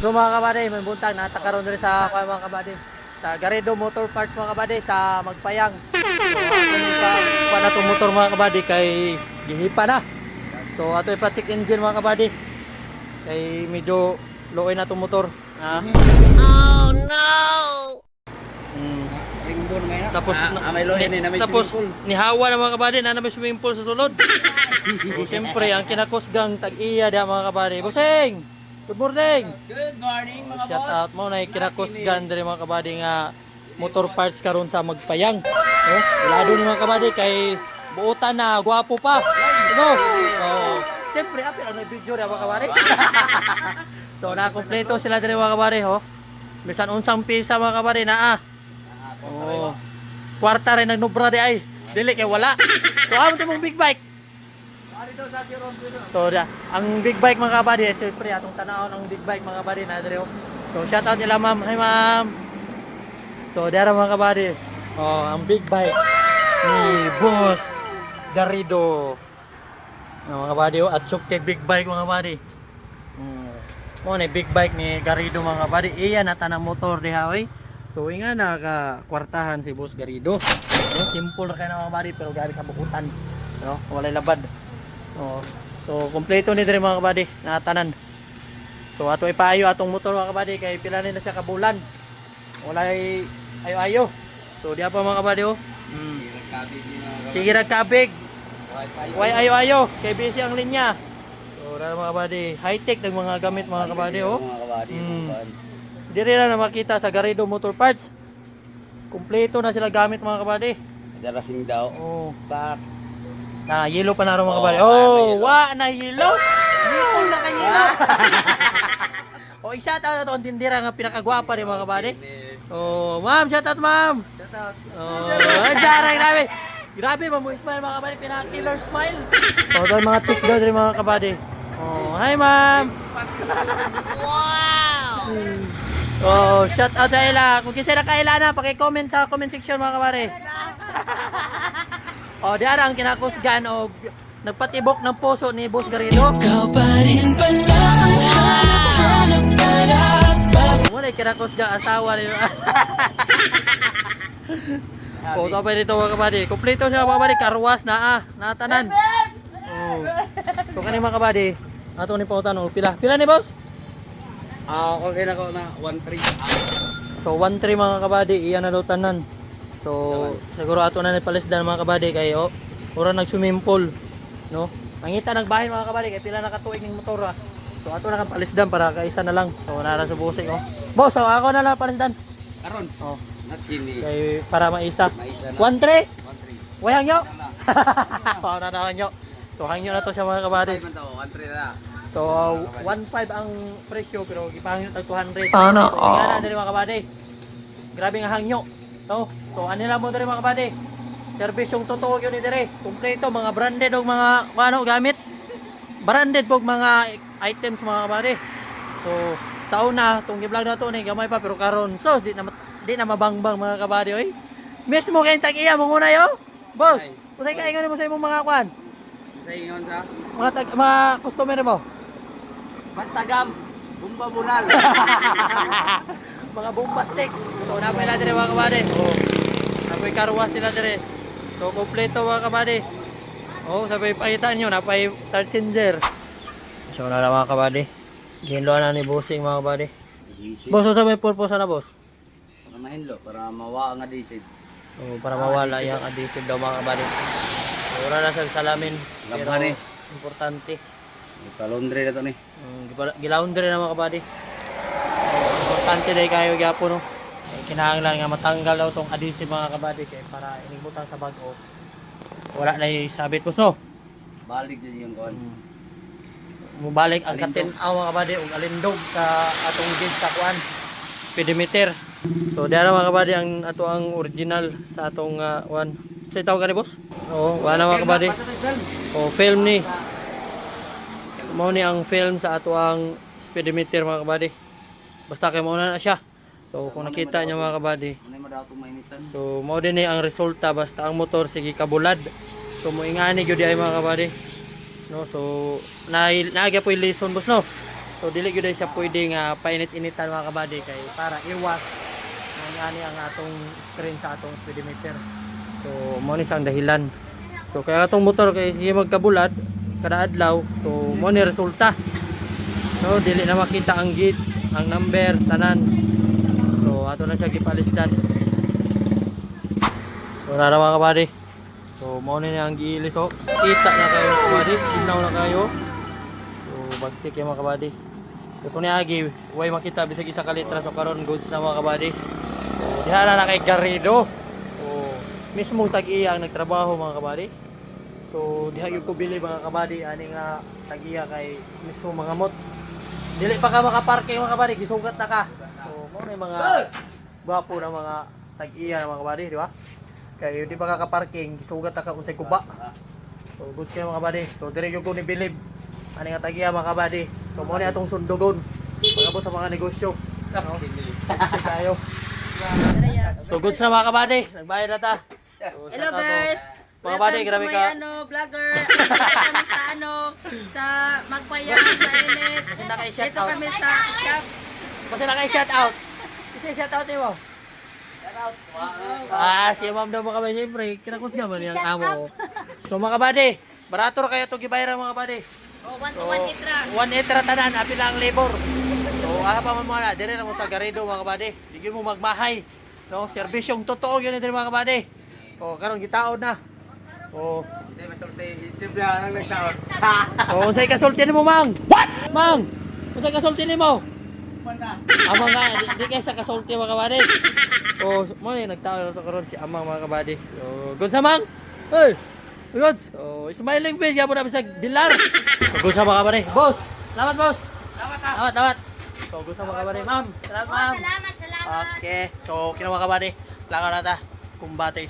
So mga kabady, may buntag natakaroon rin sa mga kabady. Sa Garrido Motor Parts mga kabady sa Magpayang. So ato na itong motor mga kabady kay ginipa na. So ato ipa-check engine mga kabady. Kay medyo low na itong motor. Oh no! Ringbon may na. Tapos may lohin na may tapos swimming pool. nihawa na mga kabady na may swimming pool sa sulod. So siyempre ang kinakusgang tag-iya da mga kabady. Busing! Good morning! Good morning mga Shout boss. out mo na kinakusgan diri mga kabady nga motor parts karon sa Magpayang. Lado ni mga kabady kay buotan na, gwapo pa. Ano? Oh, siyempre apil ano video ra mga kabady. So na kompleto sila diri mga kabady ho. Bisan unsang pisa mga kabady na Oh. Kwarta rin nagnubra di ay. Dili kay wala. So amo mong big bike. So ang big bike mga kabady, siyempre atong tanawon ang big bike mga kabady na diri. So shout out nila ma'am. Hi ma'am. So dara mga kabady. Oh, ang big bike ni Boss Garrido. Mga kabady, at chok kay big bike mga kabady. Mo ni big bike ni Garrido mga kabady. Iya na tanang motor diha oy. So nga naka kwartahan si Boss Garrido. No, simple ra kay na mga kabady pero gabi sa bukutan. No, walay labad. Oh. So kompleto ni diri mga kabady na tanan. So ato ipaayo atong motor mga kabady kay pila na siya kabulan. Walay ayo-ayo. So diha pa mga kabady oh. Sige ra kabig. Way ayo-ayo kay busy ang linya. So dara mga kabady, high tech ng mga gamit mga kabady oh. Mga kabady. Diri na makita sa Garrido Motor Parts. Kompleto na sila gamit mga kabady. Darasing daw. Oh. Back. Na yellow pa na ro mga kabady. Oh, wa na yellow. Dito na kay yellow. Oh, shout out to ang tindira nga pinakagwapa ni mga kabady. Oh, ma'am, shout out ma'am. Shout out. Oh, jaray grabe. Grabe mo smile mga kabady, pinaka-killer smile. Oh, doon mga chicks daw rin mga kabady. Oh, hi ma'am. Wow! Oh, shout out sa ila. Kung kinsa na kaila na, paki-comment sa comment section mga kabady. Oh, diara ang kinakusgan og nagpatibok ng puso ni Boss Garrido. Muna kinakusgan asawa niyo. Foto pa dito mga kabady. Kompleto siya mga kabady, karwas na natanan. Oh. So kani mga kabady, ato ni pautan og pila. Pila ni boss? Okay na ko na 1-3. So 1-3 mga kabady, iyan na daw tanan. So siguro ato na ni palisdan mga kabady kay ora nag swimming pool, no? Mangita nagbahin mga kabady kay pila nakatuig ning motor ah. So ato na kan palisdan para kaisa na lang. So nara sa busing oh. Boss, so ako na lang palisdan. Karon. Oh, Not kini. kay para maisa. Maisa na. 1-3. 1-3. Way hangyo. Para na hangyo. So hangyo na to siya mga kabady. 5 man to. 1-3 na. So 1.5 ang presyo pero gipahangyo tag 200. Sana So, ingana diri mga kabady. Grabe nga hangyo. No? So anila mo diri mga kabady. Serbisyong totoo gyud ni diri. Kumpleto mga branded og mga ano gamit. Branded pog mga items mga kabady. So sa una tong gi-vlog na to ni gamay pa pero karon so di na mabangbang mga kabady oy. Mismo kay tag-iya mo muna yo. Boss, usay kay ngani mo sa imong mga kwan. Sa ingon sa Mga customer mo. Basta gam. Bumba bunal. Mga bombastic. So napay na dire mga kabady. Oh. Napay karwas sila dire. So kompleto mga kabady. Oh, sabay pakitaan nyo napay third changer. So na mga kabady. Ginloan na ni bossing mga kabady. Boss, so sa may purpose na boss? Para mahinlo, para mawa ang adhesive. So para mawala yung adhesive daw mga kabady. Wala na sa salamin. Pero Laban eh. importante. Ipalondre na to ni. Gilaundry na mga kabady. Importante dahil kayo gyapon no. Kinahanglan nga matanggal daw tong adhesive mga kabady kay para inibutang sa bag-o. Wala na sabit po no. Balik din yung kuan. Mubalik ang Alindog. katinaw mga kabady ug alindog sa atong gauge sa kuan. Speedometer. So diara mga kabady ang ato ang original sa atong kuan. Sa tawag ka ni boss? Oo, wala mga kabady. Oh, film ni. Mao ni ang film sa ato ang speedometer mga kabady. Basta kay mauna na siya. So kung nakita niyo mga kabady, Ano mo daw itong mainitan? so mao din ni ang resulta basta ang motor sige kabulad. So moingani gyud ay mga kabady. No, so naagya po yung lesson boss no. So dili gyud siya pwedeng painit-initan mga kabady kay para iwas ani ang atong screen sa atong speedometer. So mo ni sang dahilan. So kaya atong motor kay sige magkabulad kada adlaw. So mo ni resulta. So dili na makita ang gauge, ang number tanan. So ato na siya gipalisdan. So nara mga kabady. So mo ni ang giilis so kita na kayo mga kabady, sinaw na kayo. So bagtik yung mga kabady. Ito ni agi, way makita bisag isa ka litra so karon goods na mga kabady. So diha na kay Garrido. So mismong tag-iya ang nagtrabaho mga kabady. So diha gyud ko bili mga kabady ani nga tag-iya kay mismo mga mot. Dili pa ka makaparke mga kabady, gisugat na ka. So mo na mga gwapo na mga tag-iya na mga kabady, di ba? Kaya di ba kaka-parking, gisugat na ka unsay kuba. So goods kayo mga kabady. So dire gyud ko ni bilib ani nga tag-iya mga kabady. So mo ni atong sundugon pagabot sa mga negosyo. No? Tayo. So goods na mga kabady, nagbayad na ta. So, Hello shout out to guys! mga kabady, grabe ka. Vlogger. Dito kami sa sa Magpayang sa init. Kasi naka-shout Dito out. kami sa shop. Kasi naka-shout out. Kasi shout out mo. Si ma'am daw mga kabady, siyempre, kinakusga man yung amo. So mga kabady, barato ra kayo ito gibayaran mga kabady. Oh, 1 to So, 1 litra. 1 etra tanan, api lang ang labor. So, aha pa man mga na, dire na mo sa Garrido mga kabady. Hindi mo magmahay. No, serbisyong totoo yun din mga kabady. O, karon gitaod na. O, unsay kasulti nimo, Mang? What? Mang, unsay kasulti nimo? Amang nga, di kay sa kasulti mga kabady. O, mo ni nagtaod na karon si Amang mga kabady. So, good sa Mang. Hey. Good. So, smiling face gyapon na bisag dilar. So, good sa mga kabady. Boss, salamat boss. Salamat. So, good sa mga kabady, ma'am. Salamat, ma'am. Salamat. Okay. So, kinawa kabady. Langaw na ta. Kumbate.